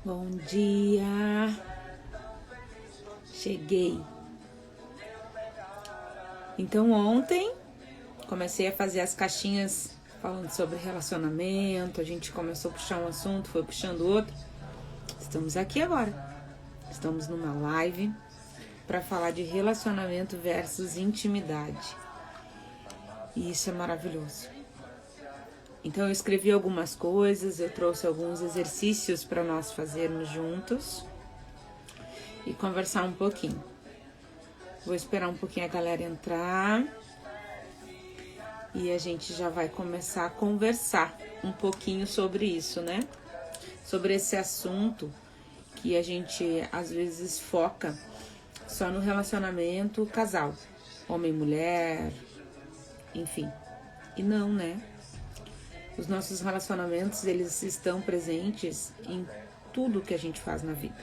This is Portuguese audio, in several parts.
Bom dia! Cheguei. Então ontem comecei a fazer as caixinhas falando sobre relacionamento, a gente começou a puxar um assunto, foi puxando outro. Estamos aqui agora. Estamos numa live para falar de relacionamento versus intimidade. E isso é maravilhoso. Então eu escrevi algumas coisas, eu trouxe alguns exercícios para nós fazermos juntos e conversar um pouquinho. Vou esperar um pouquinho a galera entrar e a gente já vai começar a conversar um pouquinho sobre isso, né? Sobre esse assunto que a gente às vezes foca só no relacionamento casal, homem e mulher, enfim. E não, né? Os nossos relacionamentos, eles estão presentes em tudo que a gente faz na vida.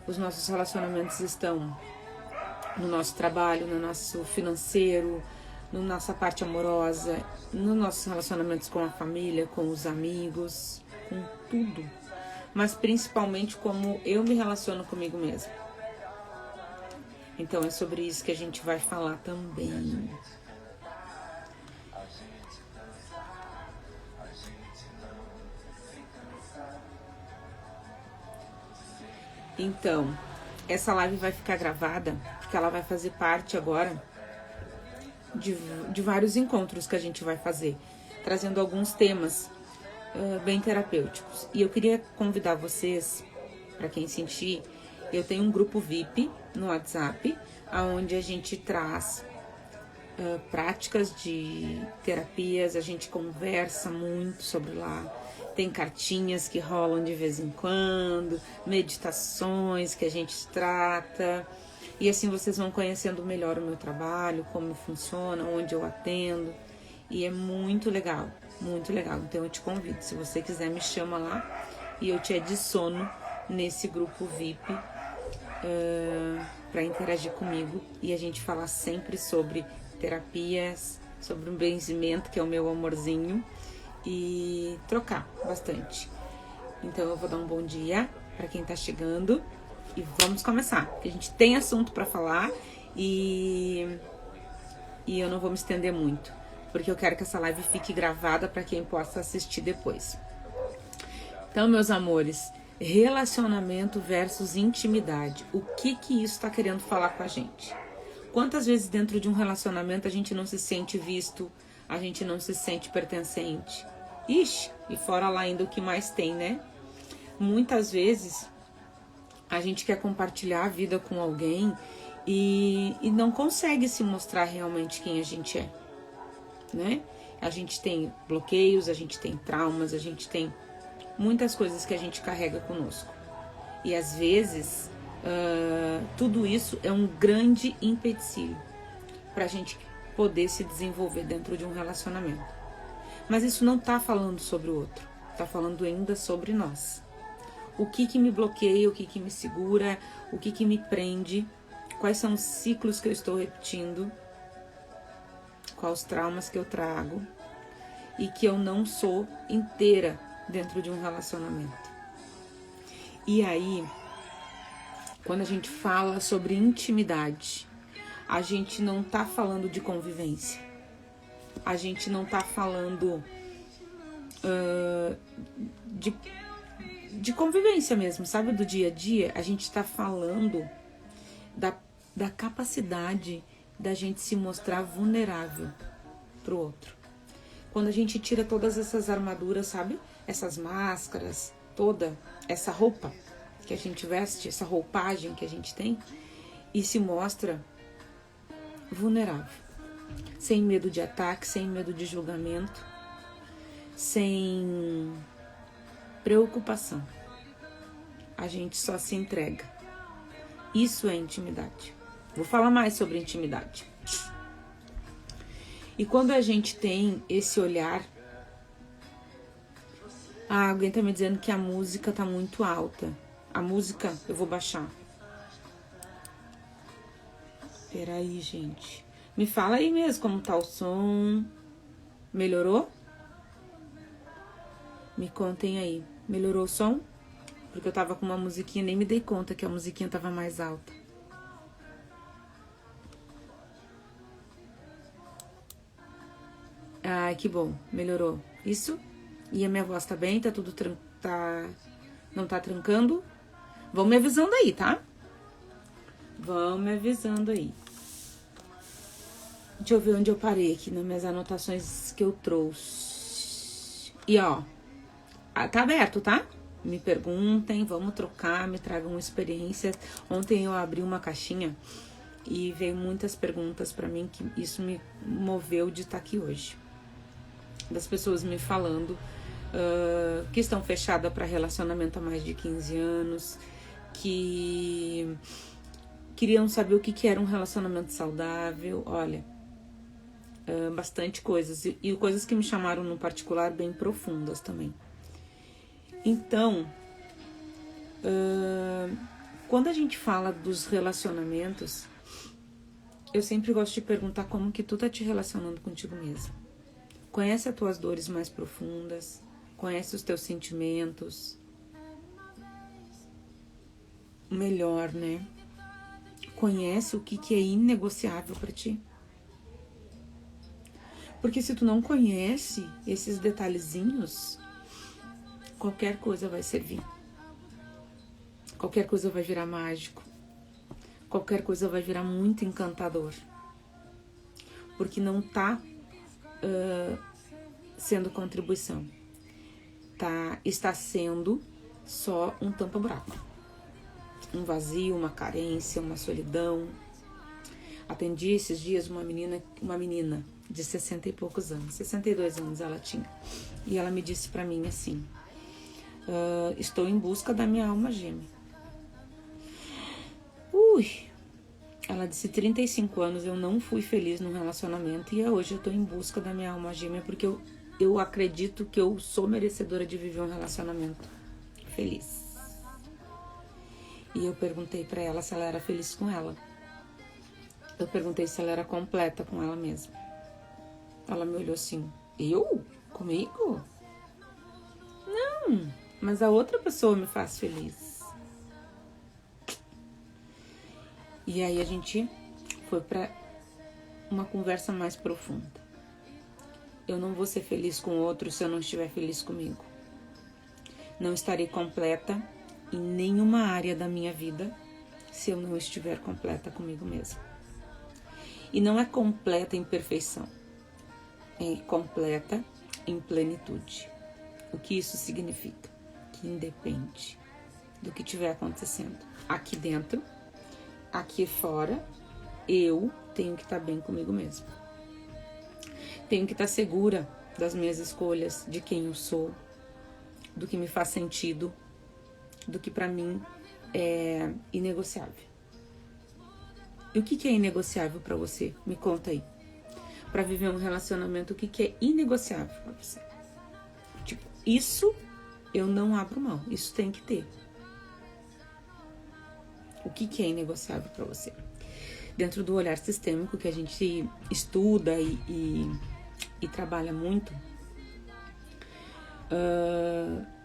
Os nossos relacionamentos estão no nosso trabalho, no nosso financeiro, na nossa parte amorosa, nos nossos relacionamentos com a família, com os amigos, com tudo. Mas principalmente como eu me relaciono comigo mesma. Então é sobre isso que a gente vai falar também. Então, essa live vai ficar gravada, porque ela vai fazer parte agora de vários encontros que a gente vai fazer, trazendo alguns temas bem terapêuticos. E eu queria convidar vocês, para quem sentir, eu tenho um grupo VIP no WhatsApp, onde a gente traz práticas de terapias, a gente conversa muito sobre lá. Tem cartinhas que rolam de vez em quando, meditações que a gente trata. E assim vocês vão conhecendo melhor o meu trabalho, como funciona, onde eu atendo. E é muito legal, muito legal. Então eu te convido, se você quiser me chama lá e eu te adiciono nesse grupo VIP para interagir comigo. E a gente fala sempre sobre terapias, sobre um benzimento, que é o meu amorzinho. E trocar bastante. Então eu vou dar um bom dia para quem tá chegando e vamos começar, porque a gente tem assunto para falar e eu não vou me estender muito, porque eu quero que essa live fique gravada para quem possa assistir depois. Então, meus amores, relacionamento versus intimidade. O que isso tá querendo falar com a gente? Quantas vezes dentro de um relacionamento a gente não se sente visto, a gente não se sente pertencente? Ixi, e fora lá ainda o que mais tem, né? Muitas vezes a gente quer compartilhar a vida com alguém e não consegue se mostrar realmente quem a gente é, né? A gente tem bloqueios, a gente tem traumas, a gente tem muitas coisas que a gente carrega conosco. E às vezes tudo isso é um grande empecilho para a gente poder se desenvolver dentro de um relacionamento. Mas isso não está falando sobre o outro, está falando ainda sobre nós. O que me bloqueia, o que me segura, o que me prende, quais são os ciclos que eu estou repetindo, quais os traumas que eu trago e que eu não sou inteira dentro de um relacionamento. E aí, quando a gente fala sobre intimidade, a gente não está falando de convivência. A gente não tá falando de convivência mesmo, sabe? Do dia a dia. A gente tá falando da capacidade da gente se mostrar vulnerável pro outro. Quando a gente tira todas essas armaduras, sabe? Essas máscaras, toda essa roupa que a gente veste, essa roupagem que a gente tem, e se mostra vulnerável. Sem medo de ataque, sem medo de julgamento, sem preocupação. A gente só se entrega. Isso é intimidade. Vou falar mais sobre intimidade. E quando a gente tem esse olhar... alguém tá me dizendo que a música tá muito alta. A música eu vou baixar. Peraí, gente. Me fala aí mesmo como tá o som. Melhorou? Me contem aí. Melhorou o som? Porque eu tava com uma musiquinha, nem me dei conta que a musiquinha tava mais alta. Ai, que bom, melhorou. Isso? E a minha voz tá bem? Tá tudo não tá trancando? Vão me avisando aí, tá? Vão me avisando aí. Deixa eu ver onde eu parei aqui nas minhas anotações que eu trouxe. E ó, tá aberto, tá? Me perguntem, vamos trocar, me tragam experiências. Ontem eu abri uma caixinha e veio muitas perguntas pra mim, que isso me moveu de estar aqui hoje. Das pessoas me falando que estão fechadas para relacionamento há mais de 15 anos, que queriam saber o que era um relacionamento saudável. Olha, bastante coisas. E coisas que me chamaram no particular bem profundas também. Então, quando a gente fala dos relacionamentos, eu sempre gosto de perguntar como que tu tá te relacionando contigo mesmo. Conhece as tuas dores mais profundas, conhece os teus sentimentos. Melhor, né? Conhece o que é inegociável pra ti. Porque se tu não conhece esses detalhezinhos, qualquer coisa vai servir. Qualquer coisa vai virar mágico. Qualquer coisa vai virar muito encantador. Porque não tá sendo contribuição. Está sendo só um tampa-buraco. Um vazio, uma carência, uma solidão. Atendi esses dias uma menina de 60 e poucos anos. 62 anos ela tinha. E ela me disse pra mim assim: estou em busca da minha alma gêmea. Ela disse: 35 anos eu não fui feliz no relacionamento e hoje eu tô em busca da minha alma gêmea porque eu acredito que eu sou merecedora de viver um relacionamento feliz. E eu perguntei pra ela se ela era feliz com ela. Eu perguntei se ela era completa com ela mesma. Ela me olhou assim: eu? Comigo? Não, mas a outra pessoa me faz feliz. E aí a gente foi pra uma conversa mais profunda. Eu não vou ser feliz com outro se eu não estiver feliz comigo. Não estarei completa em nenhuma área da minha vida se eu não estiver completa comigo mesma. E não é completa em perfeição, é completa em plenitude. O que isso significa? Que independe do que estiver acontecendo aqui dentro, aqui fora, eu tenho que estar bem comigo mesma. Tenho que estar segura das minhas escolhas, de quem eu sou, do que me faz sentido, do que pra mim é inegociável. E o que é inegociável pra você? Me conta aí. Pra viver um relacionamento, o que é inegociável pra você? Tipo, isso eu não abro mão, isso tem que ter. O que é inegociável pra você? Dentro do olhar sistêmico que a gente estuda e trabalha muito,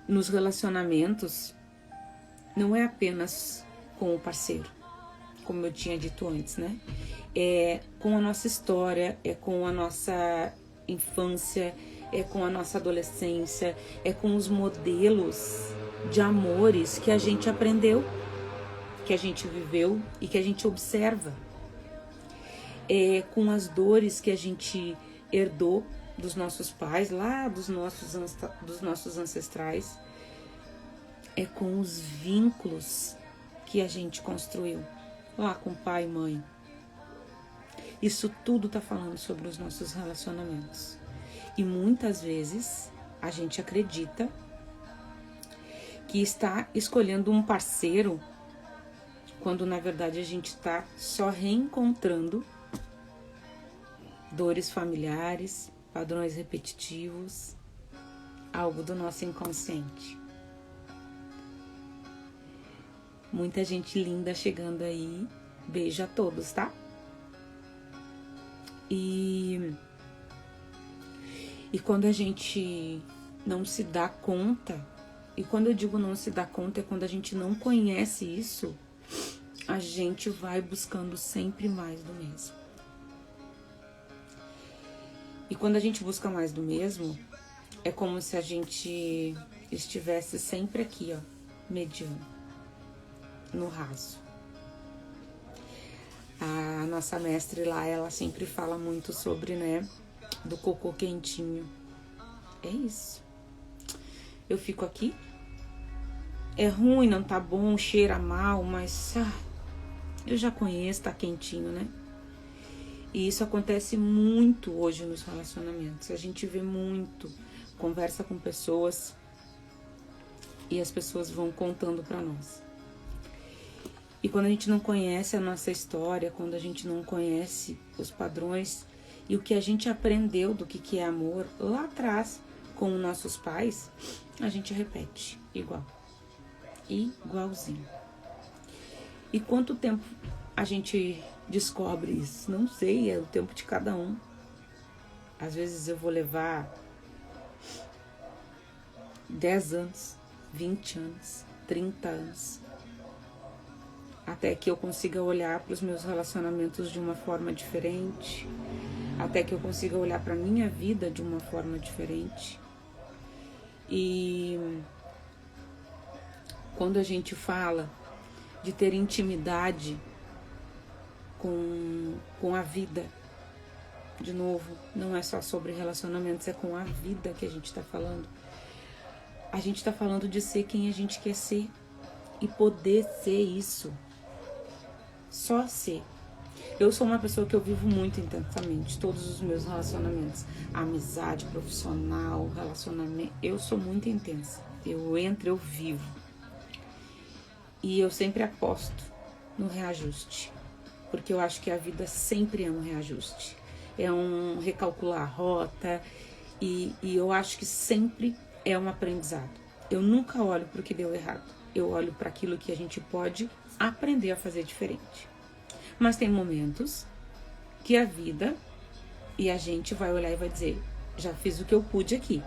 nos relacionamentos, não é apenas com o parceiro, como eu tinha dito antes, né? É com a nossa história, é com a nossa infância, é com a nossa adolescência, é com os modelos de amores que a gente aprendeu, que a gente viveu e que a gente observa. É com as dores que a gente herdou dos nossos pais, lá dos nossos ancestrais. É com os vínculos que a gente construiu lá com pai e mãe. Isso tudo tá falando sobre os nossos relacionamentos. E muitas vezes a gente acredita que está escolhendo um parceiro quando na verdade a gente está só reencontrando dores familiares, padrões repetitivos, algo do nosso inconsciente. Muita gente linda chegando aí. Beijo a todos, tá? E quando a gente não se dá conta E quando eu digo não se dá conta, é quando a gente não conhece isso, a gente vai buscando sempre mais do mesmo. E quando a gente busca mais do mesmo, é como se a gente estivesse sempre aqui, ó, mediano, no raso. A nossa mestre lá, ela sempre fala muito sobre, né, do cocô quentinho. É isso. Eu fico aqui, é ruim, não tá bom, cheira mal, mas eu já conheço, tá quentinho, né? E isso acontece muito hoje nos relacionamentos. A gente vê muito, conversa com pessoas e as pessoas vão contando pra nós. E quando a gente não conhece a nossa história, quando a gente não conhece os padrões e o que a gente aprendeu do que é amor lá atrás com os nossos pais, a gente repete igualzinho. E quanto tempo a gente descobre isso? Não sei, é o tempo de cada um. Às vezes eu vou levar 10 anos, 20 anos, 30 anos, até que eu consiga olhar para os meus relacionamentos de uma forma diferente, até que eu consiga olhar para a minha vida de uma forma diferente. E quando a gente fala de ter intimidade com a vida, de novo, não é só sobre relacionamentos, é com a vida que a gente está falando. A gente está falando de ser quem a gente quer ser e poder ser isso. Só ser. Eu sou uma pessoa que eu vivo muito intensamente todos os meus relacionamentos. Amizade, profissional, relacionamento. Eu sou muito intensa. Eu entro, eu vivo. E eu sempre aposto no reajuste. Porque eu acho que a vida sempre é um reajuste. É um recalcular a rota. E eu acho que sempre é um aprendizado. Eu nunca olho para o que deu errado. Eu olho para aquilo que a gente pode aprender a fazer diferente. Mas tem momentos que a vida e a gente vai olhar e vai dizer: já fiz o que eu pude aqui,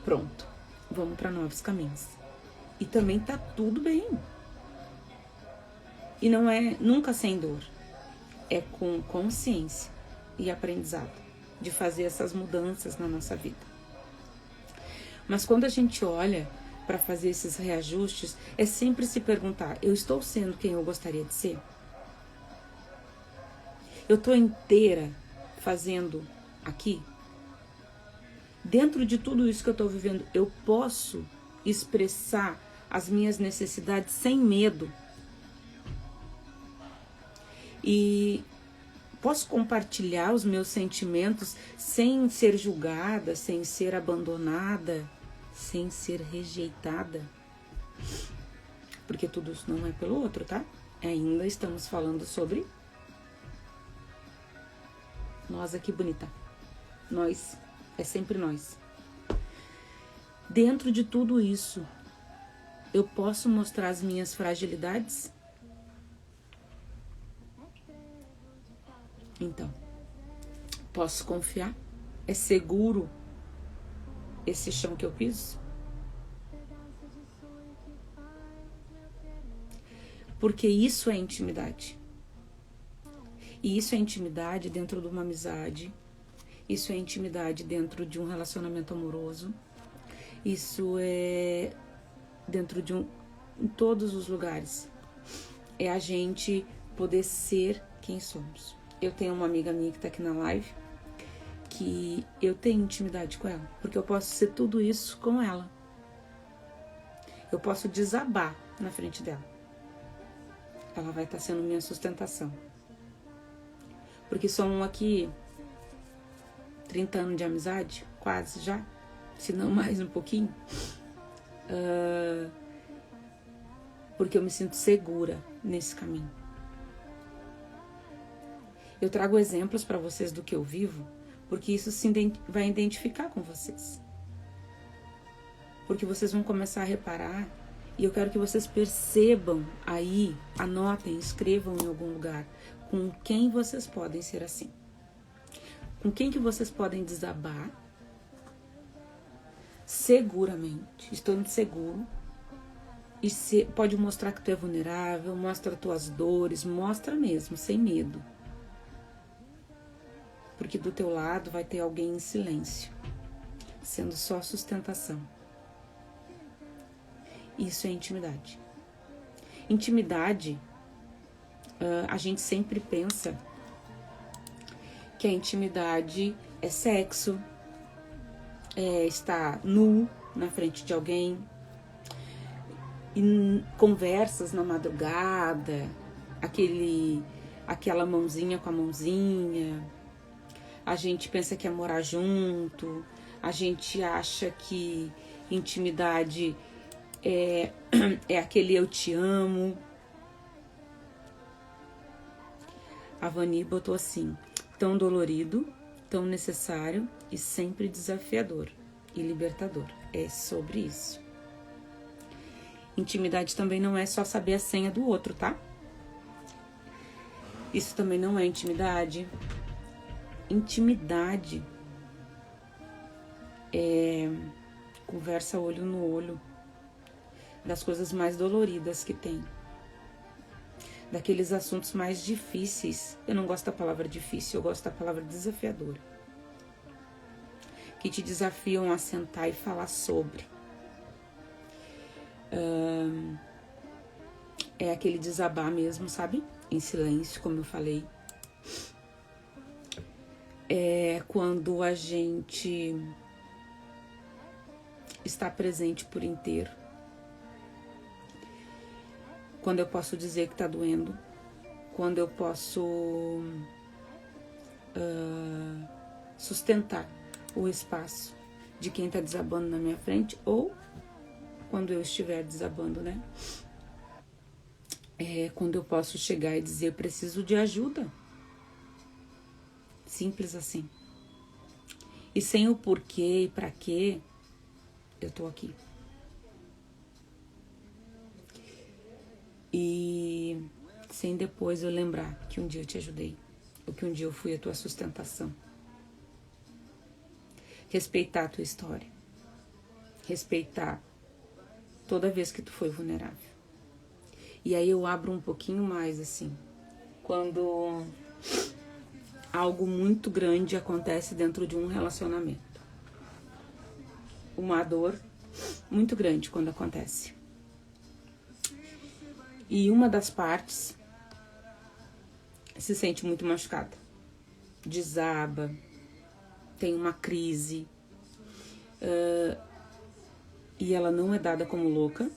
pronto, vamos para novos caminhos. E também tá tudo bem. E não é nunca sem dor, é com consciência e aprendizado de fazer essas mudanças na nossa vida. Mas quando a gente olha para fazer esses reajustes, é sempre se perguntar: eu estou sendo quem eu gostaria de ser? Eu estou inteira fazendo aqui? Dentro de tudo isso que eu estou vivendo, eu posso expressar as minhas necessidades sem medo? E posso compartilhar os meus sentimentos sem ser julgada, sem ser abandonada, sem ser rejeitada? Porque tudo isso não é pelo outro, tá? Ainda estamos falando sobre nós aqui, bonita. Nós, é sempre nós. Dentro de tudo isso, eu posso mostrar as minhas fragilidades? Então, posso confiar? É seguro esse chão que eu piso? Porque isso é intimidade. E isso é intimidade dentro de uma amizade. Isso é intimidade dentro de um relacionamento amoroso. Isso é dentro de em todos os lugares. É a gente poder ser quem somos. Eu tenho uma amiga minha que tá aqui na live, que eu tenho intimidade com ela, porque eu posso ser tudo isso com ela. Eu posso desabar na frente dela. Ela vai estar sendo minha sustentação. Porque são aqui 30 anos de amizade, quase já, se não mais um pouquinho. Porque eu me sinto segura nesse caminho. Eu trago exemplos para vocês do que eu vivo, porque isso vai identificar com vocês. Porque vocês vão começar a reparar, e eu quero que vocês percebam aí, anotem, escrevam em algum lugar, com quem vocês podem ser assim. Com quem que vocês podem desabar, seguramente, estando seguro. E pode mostrar que tu é vulnerável, mostra tuas dores, mostra mesmo, sem medo. Porque do teu lado vai ter alguém em silêncio, sendo só sustentação. Isso é intimidade. Intimidade, a gente sempre pensa que a intimidade é sexo, é estar nu na frente de alguém, e conversas na madrugada, aquela mãozinha com a mãozinha. A gente pensa que é morar junto, a gente acha que intimidade é aquele eu te amo. A Vani botou assim: tão dolorido, tão necessário e sempre desafiador e libertador. É sobre isso. Intimidade também não é só saber a senha do outro, tá? Isso também não é intimidade. Intimidade é conversa olho no olho das coisas mais doloridas que tem. Daqueles assuntos mais difíceis. Eu não gosto da palavra difícil, eu gosto da palavra desafiadora. Que te desafiam a sentar e falar sobre. É aquele desabar mesmo, sabe? Em silêncio, como eu falei. É quando a gente está presente por inteiro. Quando eu posso dizer que tá doendo. Quando eu posso sustentar o espaço de quem tá desabando na minha frente, ou quando eu estiver desabando, né? É quando eu posso chegar e dizer: preciso de ajuda. Simples assim. E sem o porquê e pra quê, eu tô aqui. E sem depois eu lembrar que um dia eu te ajudei, ou que um dia eu fui a tua sustentação. Respeitar a tua história. Respeitar toda vez que tu foi vulnerável. E aí eu abro um pouquinho mais assim. Quando algo muito grande acontece dentro de um relacionamento. Uma dor muito grande quando acontece. E uma das partes se sente muito machucada. Desaba, tem uma crise. E ela não é dada como louca,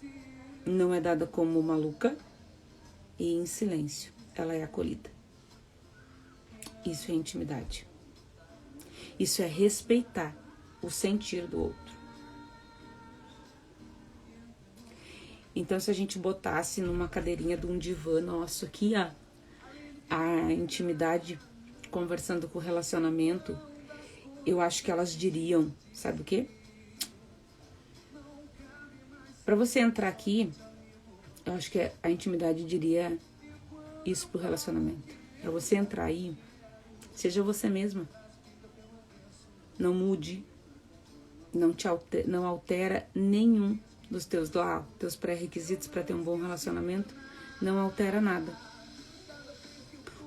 não é dada como maluca, e em silêncio ela é acolhida. Isso é intimidade. Isso é respeitar o sentir do outro. Então, se a gente botasse numa cadeirinha de um divã nosso aqui, a intimidade, conversando com o relacionamento, eu acho que elas diriam, sabe o quê? Para você entrar aqui, eu acho que a intimidade diria isso pro relacionamento. Para você entrar aí, seja você mesma. Não mude, não altera nenhum dos teus pré-requisitos para ter um bom relacionamento. Não altera nada.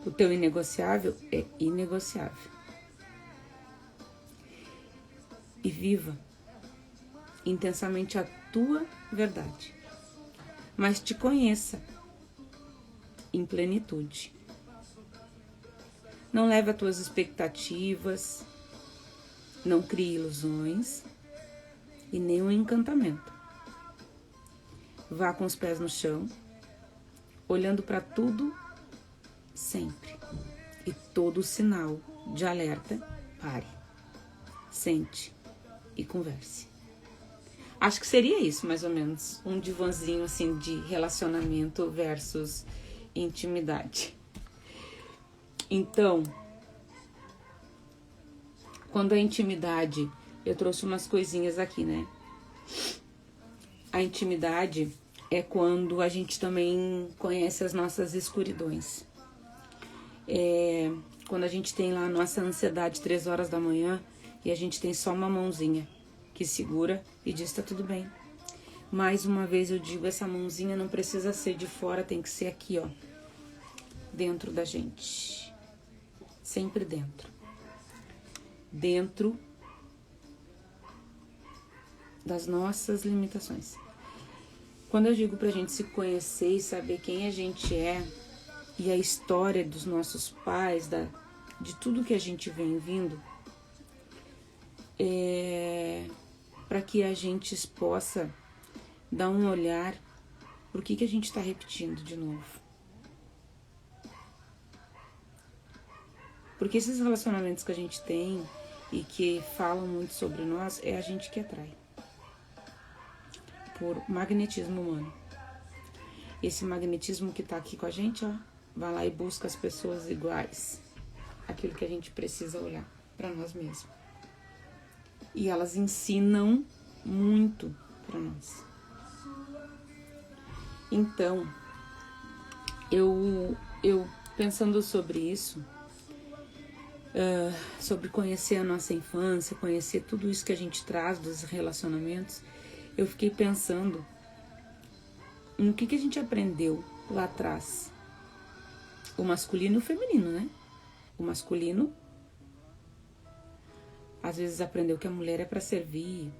O teu inegociável é inegociável. E viva intensamente a tua verdade. Mas te conheça em plenitude. Não leve as tuas expectativas, não crie ilusões e nem um encantamento. Vá com os pés no chão, olhando para tudo sempre. E todo sinal de alerta, pare, sente e converse. Acho que seria isso, mais ou menos, um divãzinho assim de relacionamento versus intimidade. Então, quando a intimidade, eu trouxe umas coisinhas aqui, né? A intimidade é quando a gente também conhece as nossas escuridões. Quando a gente tem lá a nossa ansiedade 3 horas da manhã e a gente tem só uma mãozinha que segura e diz: tá tudo bem. Mais uma vez eu digo, essa mãozinha não precisa ser de fora, tem que ser aqui, ó, dentro da gente. Sempre dentro. Dentro das nossas limitações. Quando eu digo pra gente se conhecer e saber quem a gente é, e a história dos nossos pais, de tudo que a gente vem vindo, para que a gente possa dar um olhar por que a gente está repetindo de novo. Porque esses relacionamentos que a gente tem e que falam muito sobre nós, é a gente que atrai. Por magnetismo humano. Esse magnetismo que tá aqui com a gente, ó, vai lá e busca as pessoas iguais. Aquilo que a gente precisa olhar para nós mesmos. E elas ensinam muito para nós. Então, eu pensando sobre isso, sobre conhecer a nossa infância, conhecer tudo isso que a gente traz dos relacionamentos, eu fiquei pensando no que a gente aprendeu lá atrás. O masculino e o feminino, né? O masculino, às vezes, aprendeu que a mulher é para servir.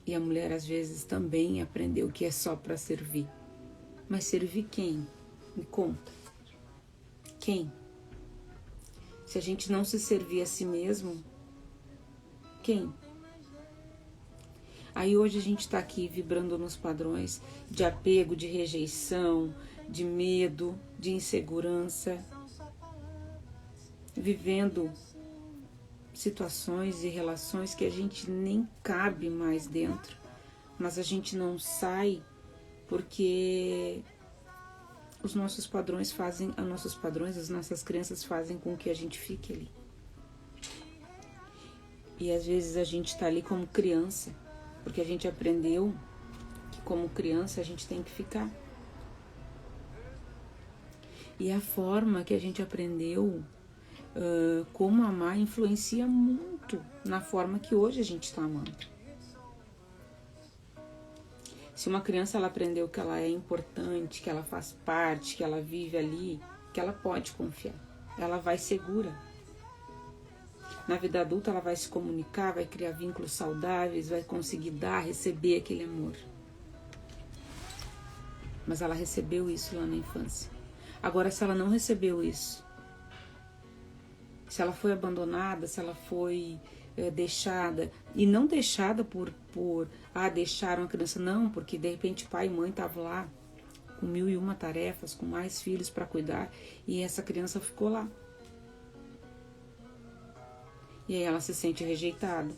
E a mulher, às vezes, também aprendeu que é só para servir. Mas servir quem? Me conta. Quem? Se a gente não se servir a si mesmo, quem? Aí hoje a gente está aqui vibrando nos padrões de apego, de rejeição, de medo, de insegurança, vivendo situações e relações que a gente nem cabe mais dentro, mas a gente não sai porque os nossos padrões fazem, as nossas crenças fazem com que a gente fique ali. E às vezes a gente está ali como criança, porque a gente aprendeu que como criança a gente tem que ficar. E a forma que a gente aprendeu como amar influencia muito na forma que hoje a gente está amando. Se uma criança ela aprendeu que ela é importante, que ela faz parte, que ela vive ali, que ela pode confiar, ela vai segura. Na vida adulta ela vai se comunicar, vai criar vínculos saudáveis, vai conseguir dar, receber aquele amor. Mas ela recebeu isso lá na infância. Agora, se ela não recebeu isso, se ela foi abandonada, se ela foi deixada, e não deixada por deixaram a criança, não, porque de repente pai e mãe estavam lá com 1001 tarefas, com mais filhos para cuidar, e essa criança ficou lá. E aí ela se sente rejeitada,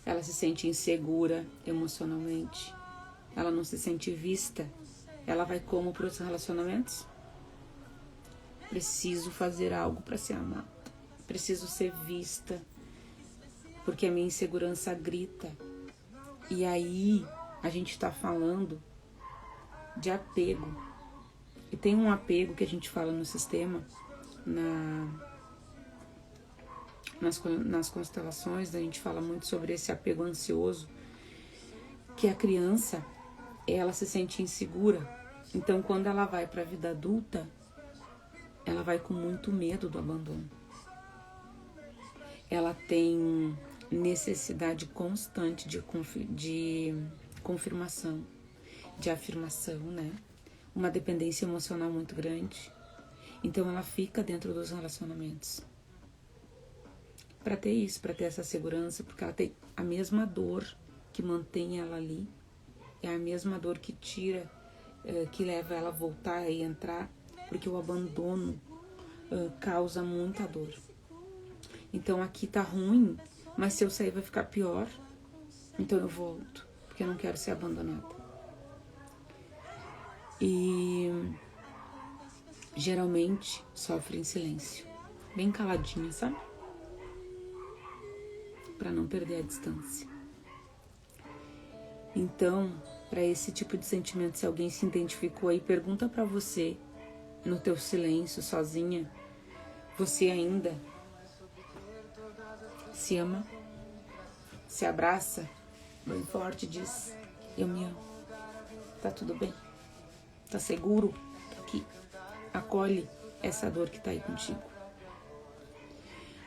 ela se sente insegura emocionalmente, ela não se sente vista, ela vai como para os relacionamentos? Preciso fazer algo para ser amada, preciso ser vista, porque a minha insegurança grita. E aí a gente está falando de apego. E tem um apego que a gente fala no sistema, nas constelações, a gente fala muito sobre esse apego ansioso, que a criança, ela se sente insegura. Então, quando ela vai para a vida adulta, ela vai com muito medo do abandono. Ela tem necessidade constante de confirmação, de afirmação, né? Uma dependência emocional muito grande. Então, ela fica dentro dos relacionamentos. Para ter isso, para ter essa segurança, porque ela tem a mesma dor que mantém ela ali, é a mesma dor que tira, que leva ela a voltar e entrar, porque o abandono causa muita dor. Então aqui tá ruim, mas se eu sair vai ficar pior, então eu volto, porque eu não quero ser abandonada. E geralmente sofre em silêncio, bem caladinha, sabe? Para não perder a distância. Então, para esse tipo de sentimento, se alguém se identificou aí, pergunta para você, no teu silêncio, sozinha, você ainda se ama? se abraça bem forte e diz: eu me amo, tá tudo bem, tá seguro, tá aqui. Acolhe essa dor que tá aí contigo.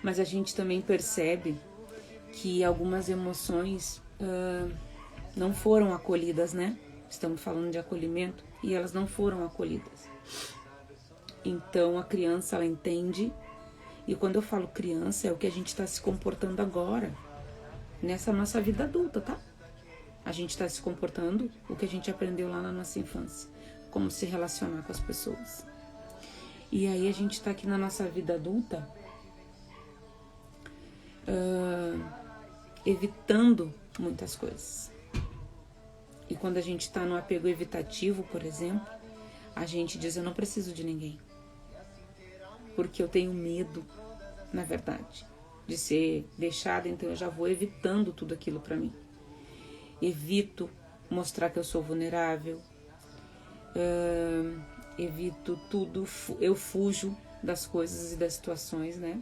Mas a gente também percebe que algumas emoções não foram acolhidas, né? Estamos falando de acolhimento e elas não foram acolhidas. Então a criança, ela entende, e quando eu falo criança, é o que a gente está se comportando agora, nessa nossa vida adulta, tá? A gente está se comportando o que a gente aprendeu lá na nossa infância, como se relacionar com as pessoas. E aí a gente está aqui na nossa vida adulta, evitando muitas coisas. E quando a gente está no apego evitativo, por exemplo, a gente diz: eu não preciso de ninguém, porque eu tenho medo, na verdade, de ser deixada, então eu já vou evitando tudo aquilo para mim. Evito mostrar que eu sou vulnerável, evito tudo, eu fujo das coisas e das situações, né?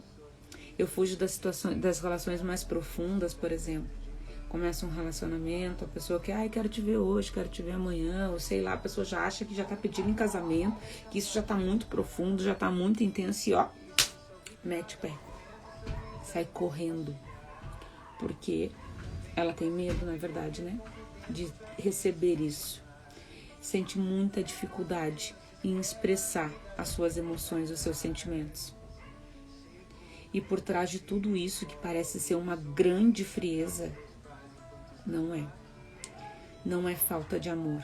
Eu fujo das situações, das relações mais profundas, por exemplo. Começa um relacionamento, a pessoa quer, quero te ver hoje, quero te ver amanhã, ou sei lá, a pessoa já acha que já tá pedindo em casamento, que isso já tá muito profundo, já tá muito intenso e mete o pé. Sai correndo. Porque ela tem medo, na verdade, né? De receber isso. Sente muita dificuldade em expressar as suas emoções, os seus sentimentos. E por trás de tudo isso, que parece ser uma grande frieza, não é. Não é falta de amor.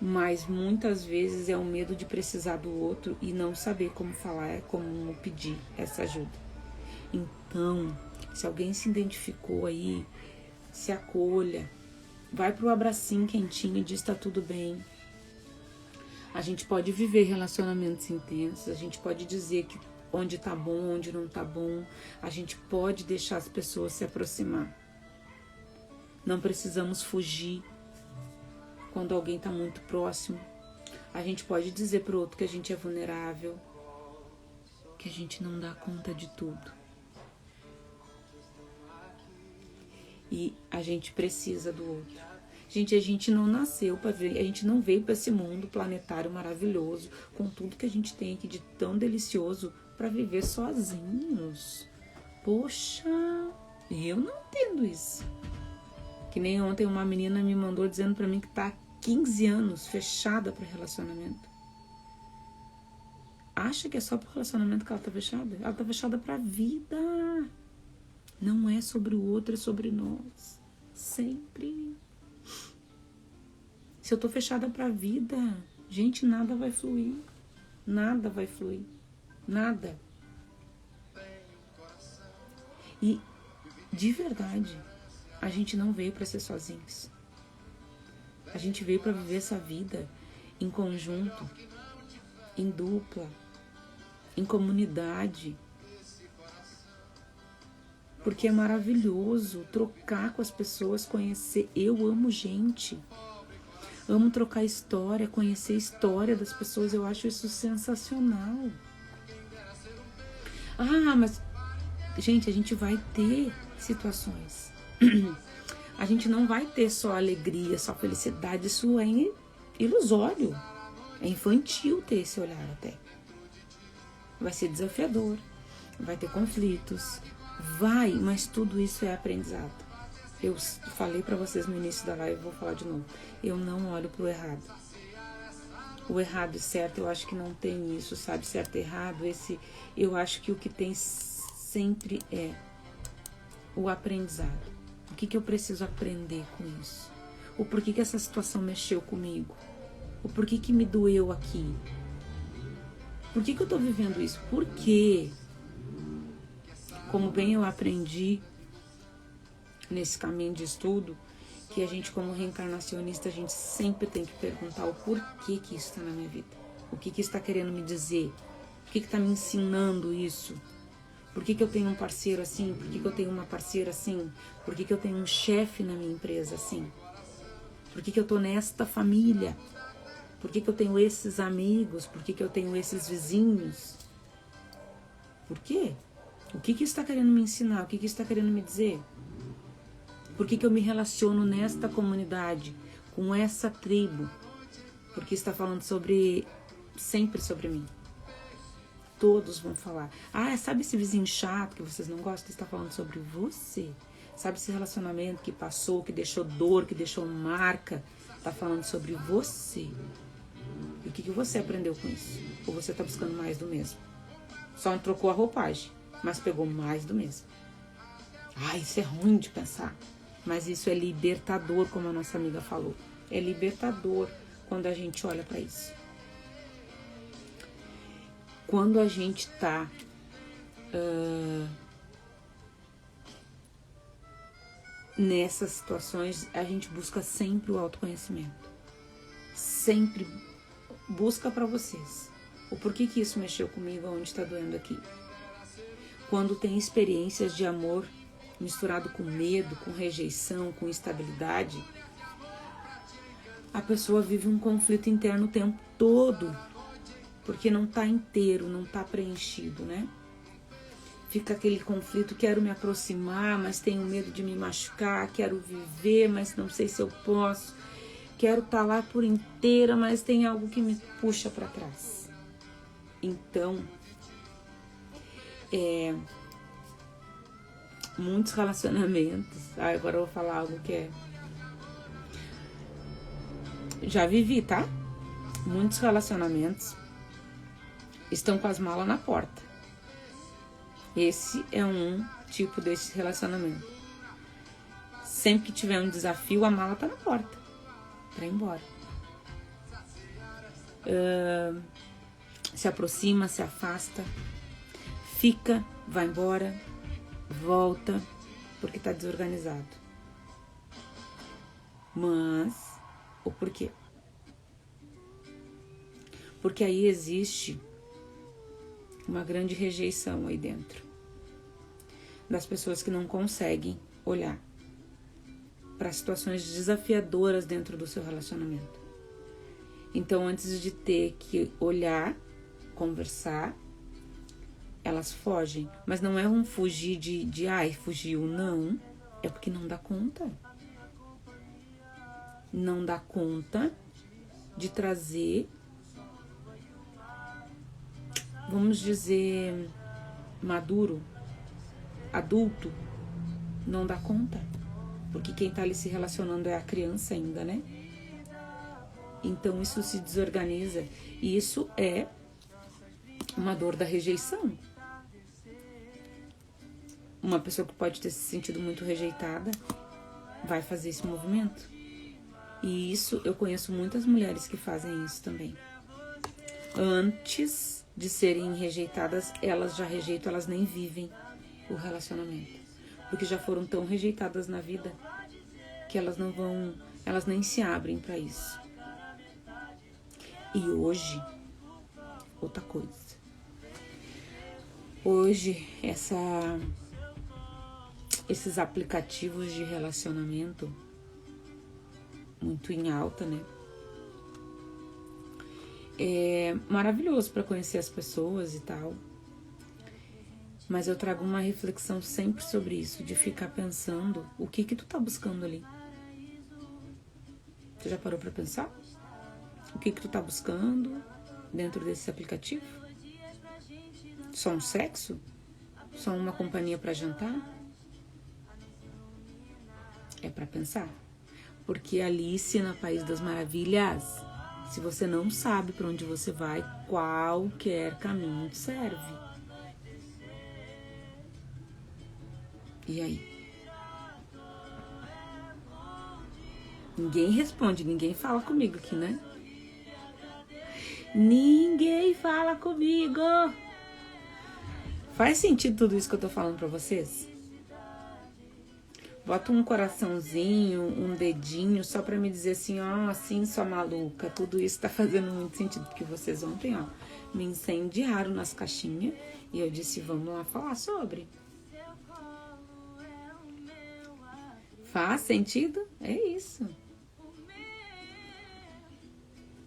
Mas muitas vezes é o medo de precisar do outro e não saber como falar, como pedir essa ajuda. Então, se alguém se identificou aí, se acolha, vai pro abracinho quentinho e diz: tá tudo bem. A gente pode viver relacionamentos intensos, a gente pode dizer que onde tá bom, onde não tá bom, a gente pode deixar as pessoas se aproximar. Não precisamos fugir quando alguém tá muito próximo. A gente pode dizer pro outro que a gente é vulnerável, que a gente não dá conta de tudo. E a gente precisa do outro. Gente, a gente não nasceu para ver, a gente não veio para esse mundo planetário maravilhoso, com tudo que a gente tem aqui de tão delicioso, para viver sozinhos. Poxa, eu não entendo isso. Que nem ontem uma menina me mandou dizendo para mim que tá há 15 anos fechada para relacionamento. Acha que é só pro relacionamento que ela tá fechada? Ela tá fechada pra vida. Não é sobre o outro, é sobre nós. Sempre. Se eu tô fechada pra vida, gente, nada vai fluir. Nada vai fluir. Nada. E, de verdade, a gente não veio pra ser sozinhos. A gente veio pra viver essa vida em conjunto, em dupla, em comunidade. Porque é maravilhoso trocar com as pessoas, conhecer. Eu amo gente. Amo trocar história, conhecer a história das pessoas. Eu acho isso sensacional. Mas, gente, a gente vai ter situações. A gente não vai ter só alegria, só felicidade. Isso é ilusório. É infantil ter esse olhar até. Vai ser desafiador. Vai ter conflitos. Vai, mas tudo isso é aprendizado. Eu falei pra vocês no início da live, vou falar de novo. Eu não olho pro errado. O errado e certo, eu acho que não tem isso, sabe? Certo e errado, eu acho que o que tem sempre é o aprendizado. O que eu preciso aprender com isso? O porquê que essa situação mexeu comigo? O porquê que me doeu aqui? Por que eu tô vivendo isso? Por quê? Como bem eu aprendi nesse caminho de estudo, que a gente, como reencarnacionista, a gente sempre tem que perguntar o porquê que isso está na minha vida. O que está querendo me dizer? O que está me ensinando isso? Por que eu tenho um parceiro assim? Por que eu tenho uma parceira assim? Por que eu tenho um chefe na minha empresa assim? Por que eu tô nesta família? Por que eu tenho esses amigos? Por que eu tenho esses vizinhos? Por quê? O que está querendo me ensinar? O que está querendo me dizer? Por que eu me relaciono nesta comunidade, com essa tribo? Porque está falando sempre sobre mim. Todos vão falar. Sabe esse vizinho chato que vocês não gostam? Está falando sobre você. Sabe esse relacionamento que passou, que deixou dor, que deixou marca? Está falando sobre você. E o que você aprendeu com isso? Ou você está buscando mais do mesmo? Só trocou a roupagem, mas pegou mais do mesmo. Isso é ruim de pensar. Mas isso é libertador, como a nossa amiga falou. É libertador quando a gente olha para isso. Quando a gente está nessas situações, a gente busca sempre o autoconhecimento. Sempre busca para vocês. O porquê que isso mexeu comigo, onde está doendo aqui. Quando tem experiências de amor misturado com medo, com rejeição, com instabilidade, a pessoa vive um conflito interno o tempo todo, porque não está inteiro, não está preenchido, né? Fica aquele conflito, quero me aproximar, mas tenho medo de me machucar, quero viver, mas não sei se eu posso, quero estar lá por inteira, mas tem algo que me puxa para trás. Então, muitos relacionamentos, agora eu vou falar algo que já vivi, tá? Muitos relacionamentos estão com as malas na porta. Esse é um tipo desse relacionamento. Sempre que tiver um desafio, a mala tá na porta pra ir embora. Se aproxima, se afasta, fica, vai embora, volta, porque tá desorganizado. Mas o porquê? Porque aí existe uma grande rejeição aí dentro das pessoas que não conseguem olhar para situações desafiadoras dentro do seu relacionamento. Então, antes de ter que olhar, conversar, elas fogem. Mas não é um fugir fugiu, não. É porque não dá conta. Não dá conta de trazer, vamos dizer, maduro, adulto, não dá conta. Porque quem tá ali se relacionando é a criança ainda, né? Então isso se desorganiza. E isso é uma dor da rejeição. Uma pessoa que pode ter se sentido muito rejeitada vai fazer esse movimento. E isso, eu conheço muitas mulheres que fazem isso também. Antes de serem rejeitadas, elas já rejeitam, elas nem vivem o relacionamento. Porque já foram tão rejeitadas na vida que elas nem se abrem para isso. E hoje, outra coisa. Hoje, esses aplicativos de relacionamento muito em alta, né? É maravilhoso para conhecer as pessoas e tal. Mas eu trago uma reflexão sempre sobre isso, de ficar pensando o que tu tá buscando ali. Você já parou para pensar? O que tu tá buscando dentro desse aplicativo? Só um sexo? Só uma companhia para jantar? É para pensar. Porque Alice no País das Maravilhas, se você não sabe para onde você vai, qualquer caminho te serve. E aí? Ninguém responde, ninguém fala comigo aqui, né? Ninguém fala comigo. Faz sentido tudo isso que eu tô falando pra vocês? Bota um coraçãozinho, um dedinho, só pra me dizer assim, assim, sua maluca. Tudo isso tá fazendo muito sentido, porque vocês ontem, me incendiaram nas caixinhas e eu disse, vamos lá falar sobre. Faz sentido? É isso.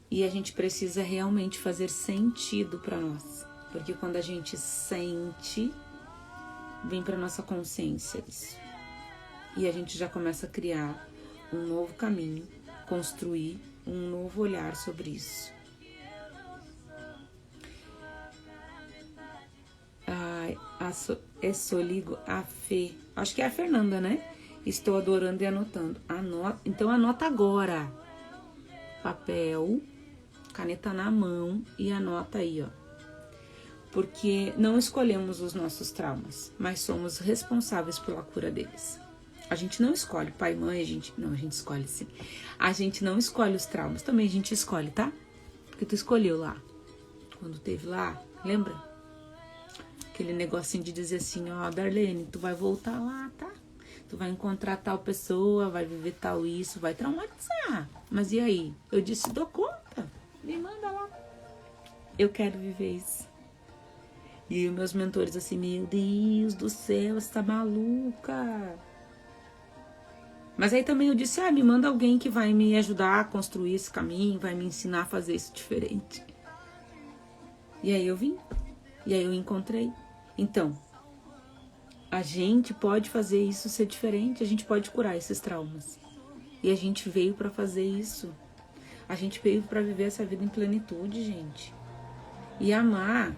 E a gente precisa realmente fazer sentido pra nós. Porque quando a gente sente, vem pra nossa consciência isso. e a gente já começa a criar um novo caminho, construir um novo olhar sobre isso. Soligo a Fê. Acho que é a Fernanda, né? Estou adorando e anotando. Então anota agora. Papel, caneta na mão e anota aí, ó. Porque não escolhemos os nossos traumas, mas somos responsáveis pela cura deles. A gente não escolhe, pai e mãe, a gente escolhe sim. A gente não escolhe os traumas, também a gente escolhe, tá? Porque tu escolheu lá. Quando teve lá, lembra? Aquele negocinho de dizer assim, ó, Darlene, tu vai voltar lá, tá? Tu vai encontrar tal pessoa, vai viver tal isso, vai traumatizar. Mas e aí? Eu disse, dou conta, me manda lá. Eu quero viver isso. E os meus mentores assim, meu Deus do céu, você tá maluca? Mas aí também eu disse, me manda alguém que vai me ajudar a construir esse caminho, vai me ensinar a fazer isso diferente. E aí eu vim, e aí eu encontrei. Então, a gente pode fazer isso ser diferente, a gente pode curar esses traumas. E a gente veio para fazer isso. A gente veio para viver essa vida em plenitude, gente. E amar,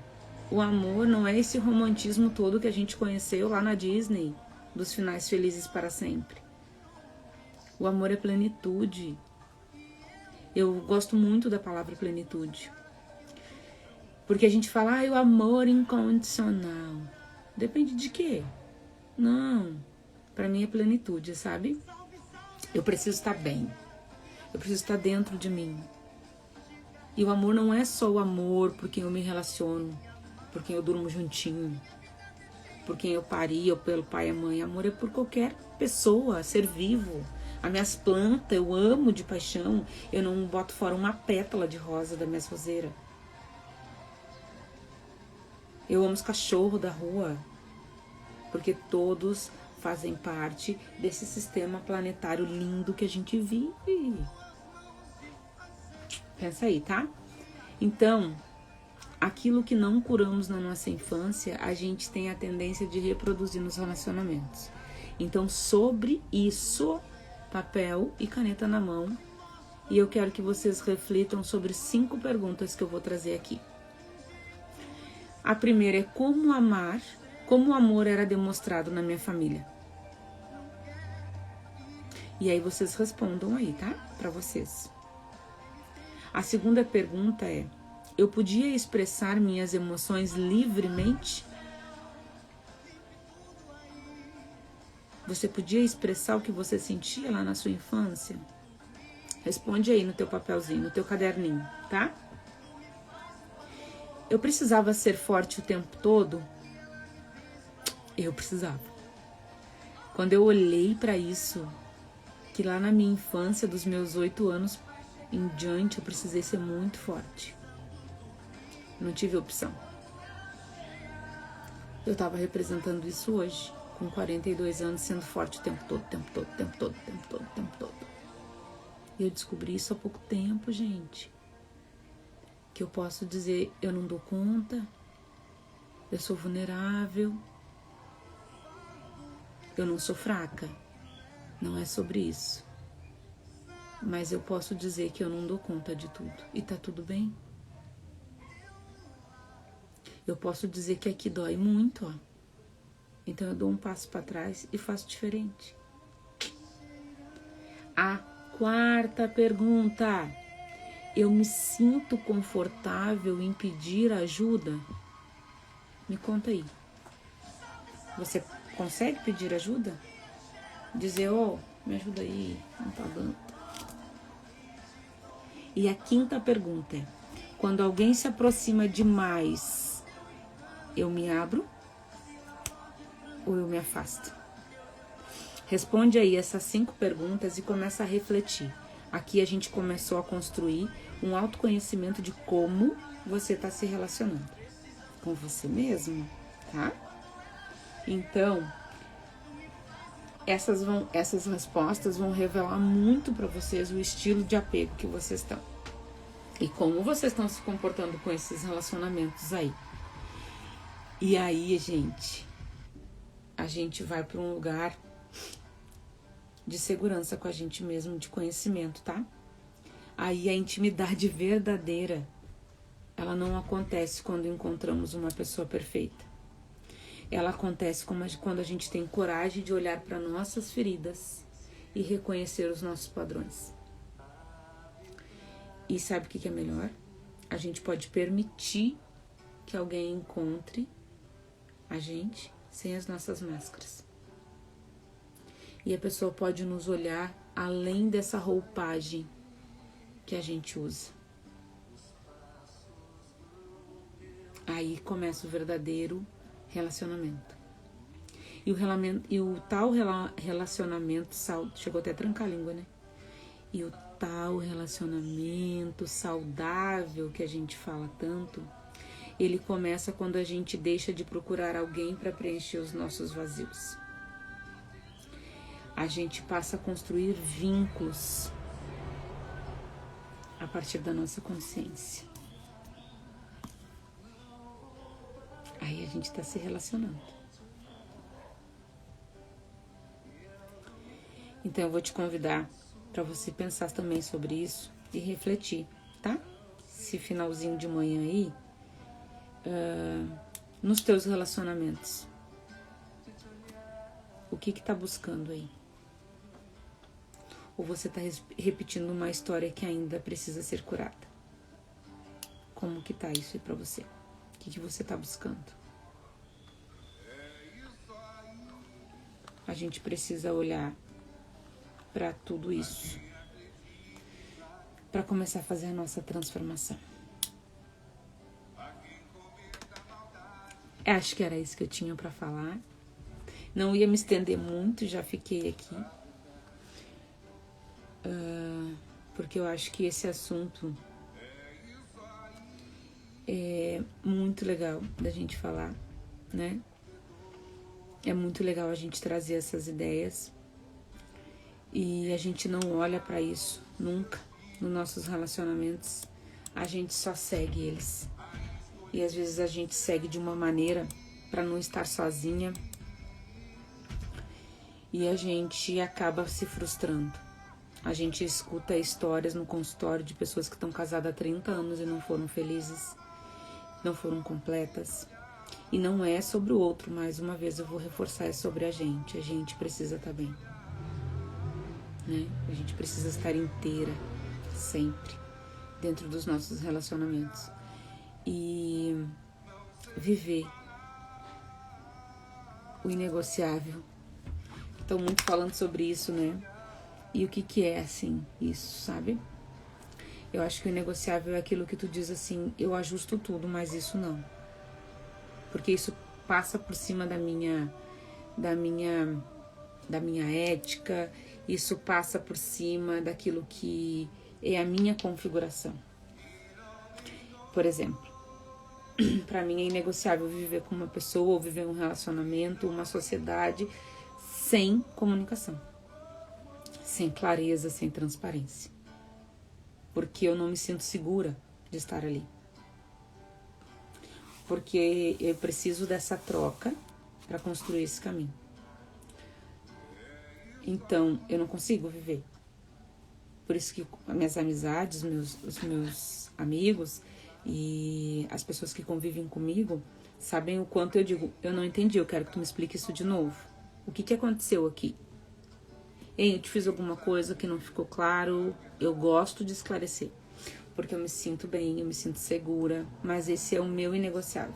o amor não é esse romantismo todo que a gente conheceu lá na Disney, dos finais felizes para sempre. O amor é plenitude. Eu gosto muito da palavra plenitude. Porque a gente fala, o amor incondicional. Depende de quê? Não. Pra mim é plenitude, sabe? Eu preciso estar bem. Eu preciso estar dentro de mim. E o amor não é só o amor por quem eu me relaciono, por quem eu durmo juntinho, por quem eu pari ou pelo pai e a mãe. Amor é por qualquer pessoa, ser vivo. As minhas plantas eu amo de paixão. Eu não boto fora uma pétala de rosa da minha roseira. Eu amo os cachorros da rua, porque todos fazem parte desse sistema planetário lindo que a gente vive. Pensa aí, tá? Então, aquilo que não curamos na nossa infância, a gente tem a tendência de reproduzir nos relacionamentos. Então, sobre isso, papel e caneta na mão, e eu quero que vocês reflitam sobre 5 perguntas que eu vou trazer aqui. A primeira é como amar, como o amor era demonstrado na minha família. E aí vocês respondam aí, tá? Pra vocês. A segunda pergunta é, eu podia expressar minhas emoções livremente? Você podia expressar o que você sentia lá na sua infância? Responde aí no teu papelzinho, no teu caderninho, tá? Eu precisava ser forte o tempo todo? Eu precisava. Quando eu olhei para isso, que lá na minha infância, dos meus 8 anos em diante, eu precisei ser muito forte. Não tive opção. Eu estava representando isso hoje, com 42 anos, sendo forte o tempo todo, tempo todo, tempo todo, tempo todo, tempo todo. E eu descobri isso há pouco tempo, gente. Que eu posso dizer, eu não dou conta, eu sou vulnerável, eu não sou fraca, não é sobre isso. Mas eu posso dizer que eu não dou conta de tudo, e tá tudo bem. Eu posso dizer que aqui dói muito, ó. Então eu dou um passo para trás e faço diferente. A quarta pergunta. Eu me sinto confortável em pedir ajuda? Me conta aí. Você consegue pedir ajuda? Dizer, me ajuda aí, não tá dando. E a quinta pergunta é, quando alguém se aproxima demais, eu me abro ou eu me afasto? Responde aí essas 5 perguntas e começa a refletir. Aqui a gente começou a construir um autoconhecimento de como você está se relacionando com você mesmo, tá? Então, essas respostas vão revelar muito para vocês o estilo de apego que vocês estão. E como vocês estão se comportando com esses relacionamentos aí. E aí, a gente vai para um lugar de segurança com a gente mesmo, de conhecimento, tá? Aí a intimidade verdadeira, ela não acontece quando encontramos uma pessoa perfeita. Ela acontece quando a gente tem coragem de olhar para nossas feridas e reconhecer os nossos padrões. E sabe o que é melhor? A gente pode permitir que alguém encontre a gente sem as nossas máscaras. E a pessoa pode nos olhar além dessa roupagem que a gente usa. Aí começa o verdadeiro relacionamento. E o tal relacionamento, chegou até a trancar a língua, né? E o tal relacionamento saudável que a gente fala tanto, ele começa quando a gente deixa de procurar alguém para preencher os nossos vazios. A gente passa a construir vínculos a partir da nossa consciência. Aí a gente está se relacionando. Então eu vou te convidar para você pensar também sobre isso e refletir, tá? Esse finalzinho de manhã aí, nos teus relacionamentos. O que tá buscando aí? Ou você tá repetindo uma história que ainda precisa ser curada? Como que tá isso aí pra você? O que você tá buscando? A gente precisa olhar para tudo isso para começar a fazer a nossa transformação. Acho que era isso que eu tinha para falar. Não ia me estender muito, já fiquei aqui. Porque eu acho que esse assunto é muito legal da gente falar, né? É muito legal a gente trazer essas ideias. E a gente não olha para isso nunca nos nossos relacionamentos. A gente só segue eles. E às vezes a gente segue de uma maneira para não estar sozinha. E a gente acaba se frustrando. A gente escuta histórias no consultório de pessoas que estão casadas há 30 anos e não foram felizes, não foram completas. E não é sobre o outro, mais uma vez eu vou reforçar, é sobre a gente. A gente precisa estar bem. Né? A gente precisa estar inteira, sempre, dentro dos nossos relacionamentos. E viver o inegociável. Estou muito falando sobre isso, né? E o que é, assim, isso, sabe? Eu acho que o inegociável é aquilo que tu diz assim, eu ajusto tudo, mas isso não. Porque isso passa por cima da minha ética, isso passa por cima daquilo que é a minha configuração. Por exemplo, para mim é inegociável viver com uma pessoa ou viver um relacionamento, uma sociedade sem comunicação, sem clareza, sem transparência. Porque eu não me sinto segura de estar ali. Porque eu preciso dessa troca para construir esse caminho. Então, eu não consigo viver. Por isso que as minhas amizades, os meus amigos e as pessoas que convivem comigo sabem o quanto eu digo, eu não entendi, eu quero que tu me explique isso de novo. O que aconteceu aqui? Ei, eu te fiz alguma coisa que não ficou claro, eu gosto de esclarecer. Porque eu me sinto bem, eu me sinto segura, mas esse é o meu inegociável.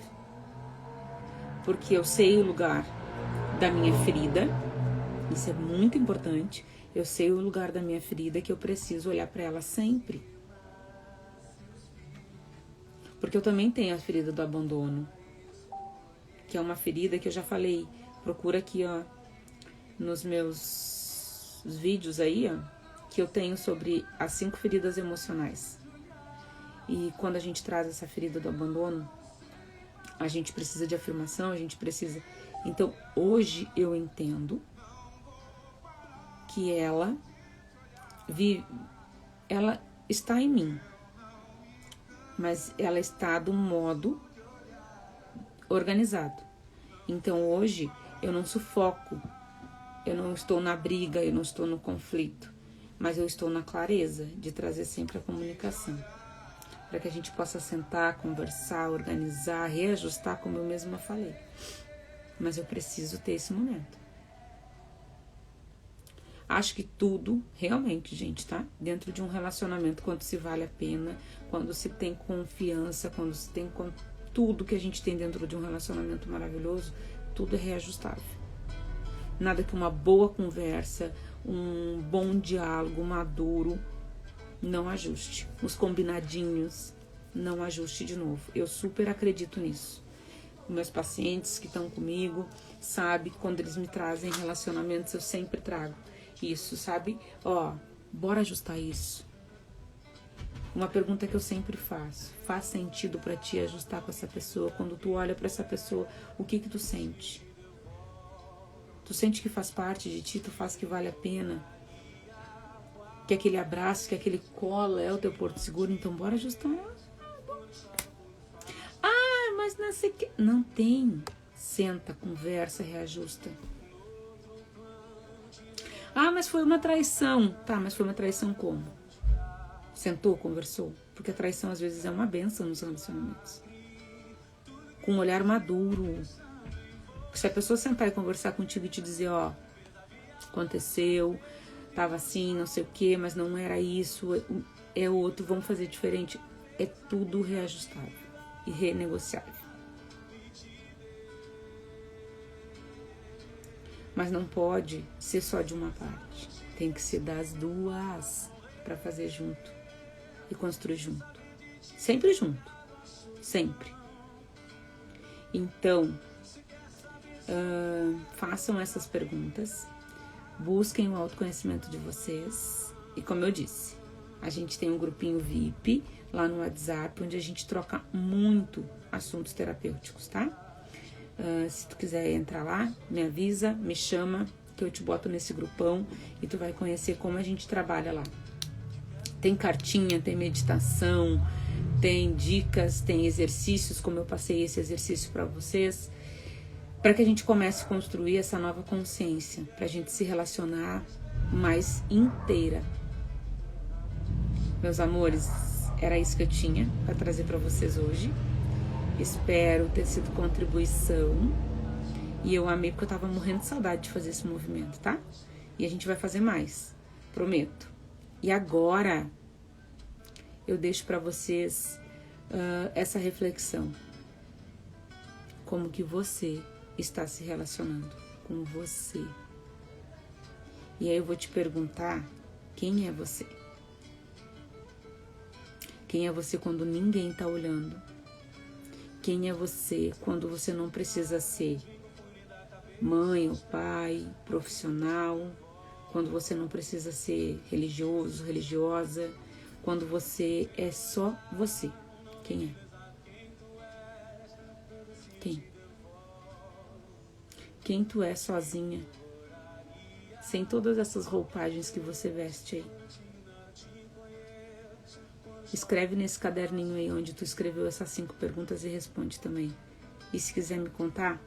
Porque eu sei o lugar da minha ferida, isso é muito importante, eu sei o lugar da minha ferida que eu preciso olhar para ela sempre. Porque eu também tenho a ferida do abandono, que é uma ferida que eu já falei, procura aqui, ó, nos meus vídeos aí, ó, que eu tenho sobre as 5 feridas emocionais. E quando a gente traz essa ferida do abandono, a gente precisa de afirmação, a gente precisa... Então, hoje eu entendo que ela está em mim, mas ela está do modo organizado. Então, hoje eu não sufoco eu não estou na briga, eu não estou no conflito, mas eu estou na clareza de trazer sempre a comunicação, para que a gente possa sentar, conversar, organizar, reajustar, como eu mesma falei. Mas eu preciso ter esse momento. Acho que tudo, realmente, gente, tá? Dentro de um relacionamento, quando se vale a pena, quando se tem confiança, quando se tem tudo que a gente tem dentro de um relacionamento maravilhoso, tudo é reajustável. Nada que uma boa conversa, um bom diálogo maduro não ajuste. Os combinadinhos não ajuste de novo. Eu super acredito nisso. Meus pacientes que estão comigo sabem que quando eles me trazem relacionamentos, eu sempre trago isso, sabe? Bora ajustar isso. Uma pergunta que eu sempre faço: faz sentido pra ti ajustar com essa pessoa? Quando tu olha pra essa pessoa, o que tu sente? Tu sente que faz parte de ti? Tu faz que vale a pena? Que aquele abraço, que aquele colo é o teu porto seguro? Então bora ajustar. Mas não sei que... Não tem. Senta, conversa, reajusta. Mas foi uma traição. Tá, mas foi uma traição como? Sentou, conversou? Porque a traição às vezes é uma bênção nos relacionamentos. Com um olhar maduro. Se a pessoa sentar e conversar contigo e te dizer, aconteceu, tava assim, não sei o que, mas não era isso, é outro, vamos fazer diferente. É tudo reajustável e renegociável. Mas não pode ser só de uma parte. Tem que ser das duas para fazer junto e construir junto. Sempre junto. Sempre. Então, façam essas perguntas. Busquem o autoconhecimento de vocês. E como eu disse, a gente tem um grupinho VIP lá no WhatsApp, onde a gente troca muito assuntos terapêuticos, tá? Se tu quiser entrar lá, me avisa, me chama, que eu te boto nesse grupão e tu vai conhecer como a gente trabalha lá. Tem cartinha, tem meditação, tem dicas, tem exercícios, como eu passei esse exercício para vocês, para que a gente comece a construir essa nova consciência, para a gente se relacionar mais inteira. Meus amores, era isso que eu tinha para trazer para vocês hoje. Espero ter sido contribuição. E eu amei porque eu tava morrendo de saudade de fazer esse movimento, tá? E a gente vai fazer mais, prometo. E agora eu deixo para vocês essa reflexão. Como que você está se relacionando com você? E aí eu vou te perguntar, quem é você? Quem é você quando ninguém tá olhando? Quem é você quando você não precisa ser mãe ou pai, profissional, quando você não precisa ser religioso, religiosa, quando você é só você? Quem é? Quem? Quem tu é sozinha, sem todas essas roupagens que você veste aí? Escreve nesse caderninho aí onde tu escreveu essas 5 perguntas e responde também. E se quiser me contar,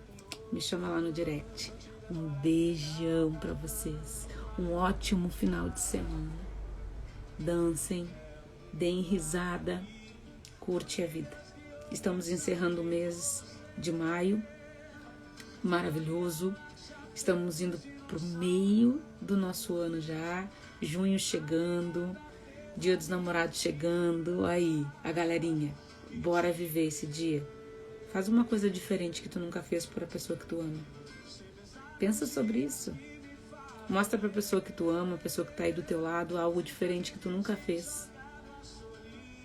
me chama lá no direct. Um beijão pra vocês. Um ótimo final de semana. Dancem, deem risada, curte a vida. Estamos encerrando o mês de maio. Maravilhoso. Estamos indo pro meio do nosso ano já. Junho chegando. Dia dos Namorados chegando, aí, a galerinha, bora viver esse dia. Faz uma coisa diferente que tu nunca fez por a pessoa que tu ama. Pensa sobre isso. Mostra pra pessoa que tu ama, a pessoa que tá aí do teu lado, algo diferente que tu nunca fez.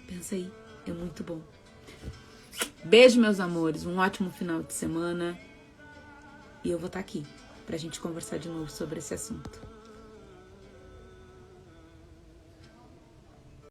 Pensa aí, é muito bom. Beijo, meus amores, um ótimo final de semana. E eu vou estar aqui pra gente conversar de novo sobre esse assunto.